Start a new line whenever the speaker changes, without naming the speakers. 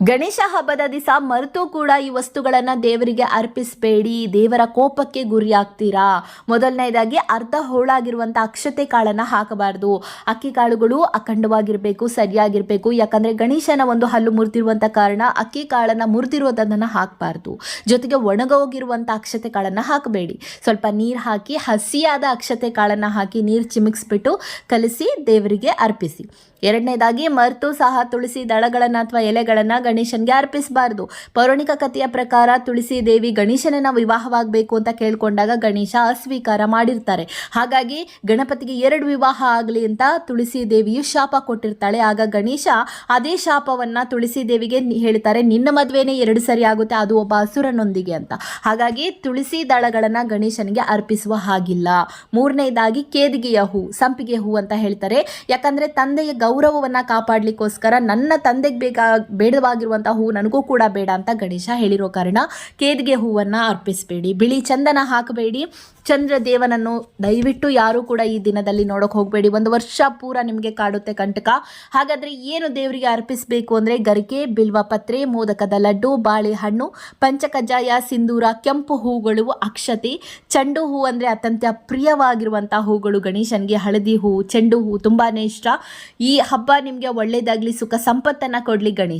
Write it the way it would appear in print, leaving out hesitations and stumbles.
ಗಣೇಶ ಹಬ್ಬದ ದಿವಸ ಮರೆತು ಕೂಡ ಈ ವಸ್ತುಗಳನ್ನು ದೇವರಿಗೆ ಅರ್ಪಿಸಬೇಡಿ, ದೇವರ ಕೋಪಕ್ಕೆ ಗುರಿಯಾಗ್ತೀರಾ. ಮೊದಲನೇದಾಗಿ ಅರ್ಧ ಹೋಳಾಗಿರುವಂಥ ಅಕ್ಷತೆ ಕಾಳನ್ನು ಹಾಕಬಾರ್ದು. ಅಕ್ಕಿ ಕಾಳುಗಳು ಅಖಂಡವಾಗಿರಬೇಕು, ಸರಿಯಾಗಿರಬೇಕು. ಯಾಕಂದರೆ ಗಣೇಶನ ಒಂದು ಹಲ್ಲು ಮುರಿದಿರುವಂಥ ಕಾರಣ ಅಕ್ಕಿ ಕಾಳನ್ನು ಮುರಿದಿರೋದನ್ನು ಹಾಕಬಾರ್ದು. ಜೊತೆಗೆ ಒಣಗೋಗಿರುವಂಥ ಅಕ್ಷತೆ ಕಾಳನ್ನು ಹಾಕಬೇಡಿ. ಸ್ವಲ್ಪ ನೀರು ಹಾಕಿ ಹಸಿಯಾದ ಅಕ್ಷತೆ ಕಾಳನ್ನು ಹಾಕಿ ನೀರು ಚಿಮಿಕ್ಸ್ಬಿಟ್ಟು ಕಲಿಸಿ ದೇವರಿಗೆ ಅರ್ಪಿಸಿ. ಎರಡನೇದಾಗಿ ಮರೆತು ಸಹ ತುಳಸಿ ದಳಗಳನ್ನು ಅಥವಾ ಎಲೆಗಳನ್ನು ಗಣೇಶನಿಗೆ ಅರ್ಪಿಸಬಾರ್ದು. ಪೌರಾಣಿಕ ಕಥೆಯ ಪ್ರಕಾರ ತುಳಸಿ ದೇವಿ ಗಣೇಶನನ್ನ ವಿವಾಹವಾಗಬೇಕು ಅಂತ ಕೇಳ್ಕೊಂಡಾಗ ಗಣೇಶ ಅಸ್ವೀಕಾರ ಮಾಡಿರ್ತಾರೆ. ಹಾಗಾಗಿ ಗಣಪತಿಗೆ 2 ವಿವಾಹ ಆಗಲಿ ಅಂತ ತುಳಸಿ ದೇವಿಯು ಶಾಪ ಕೊಟ್ಟಿರ್ತಾಳೆ. ಆಗ ಗಣೇಶ ಅದೇ ಶಾಪವನ್ನು ತುಳಸಿ ದೇವಿಗೆ ಹೇಳ್ತಾರೆ, ನಿನ್ನ ಮದುವೆನೇ 2 ಸರಿ ಆಗುತ್ತೆ, ಅದು ಒಬ್ಬ ಅಸುರನೊಂದಿಗೆ ಅಂತ. ಹಾಗಾಗಿ ತುಳಸಿ ದಳಗಳನ್ನು ಗಣೇಶನಿಗೆ ಅರ್ಪಿಸುವ ಹಾಗಿಲ್ಲ. ಮೂರನೇದಾಗಿ ಕೇದಿಗೆಯ ಹೂ, ಸಂಪಿಗೆ ಹೂ ಅಂತ ಹೇಳ್ತಾರೆ. ಯಾಕಂದರೆ ತಂದೆಯ ಗೌರವವನ್ನು ಕಾಪಾಡಲಿಕ್ಕೋಸ್ಕರ ನನ್ನ ತಂದೆಗೆ ಬೇಡವಾಗಿರುವಂಥ ಹೂ ನನಗೂ ಕೂಡ ಬೇಡ ಅಂತ ಗಣೇಶ ಹೇಳಿರೋ ಕಾರಣ ಕೇದಿಗೆ ಹೂವನ್ನು ಅರ್ಪಿಸಬೇಡಿ. ಬಿಳಿ ಚಂದನ ಹಾಕಬೇಡಿ. ಚಂದ್ರ ದೇವನನ್ನು ದಯವಿಟ್ಟು ಯಾರೂ ಕೂಡ ಈ ದಿನದಲ್ಲಿ ನೋಡೋಕೆ ಹೋಗಬೇಡಿ. 1 ವರ್ಷ ಪೂರ ನಿಮಗೆ ಕಾಡುತ್ತೆ ಕಂಟಕ. ಹಾಗಾದರೆ ಏನು ದೇವರಿಗೆ ಅರ್ಪಿಸಬೇಕು ಅಂದರೆ ಗರಿಕೆ, ಬಿಲ್ವ ಪತ್ರೆ, ಮೋದಕದ ಲಡ್ಡು, ಬಾಳೆಹಣ್ಣು, ಪಂಚಕಜ್ಜಾಯ, ಸಿಂಧೂರ, ಕೆಂಪು ಹೂಗಳು, ಅಕ್ಷತೆ, ಚೆಂಡು ಹೂ ಅಂದರೆ ಅತ್ಯಂತ ಪ್ರಿಯವಾಗಿರುವಂಥ ಹೂಗಳು ಗಣೇಶನಿಗೆ. ಹಳದಿ ಹೂ, ಚೆಂಡು ಹೂ ತುಂಬಾ ಇಷ್ಟ. ಈ ಹಬ್ಬ ನಿಮಗೆ ಒಳ್ಳೆಯದಾಗಲಿ, ಸುಖ ಸಂಪತ್ತನ್ನು ಕೊಡಲಿ ಗಣೇಶ.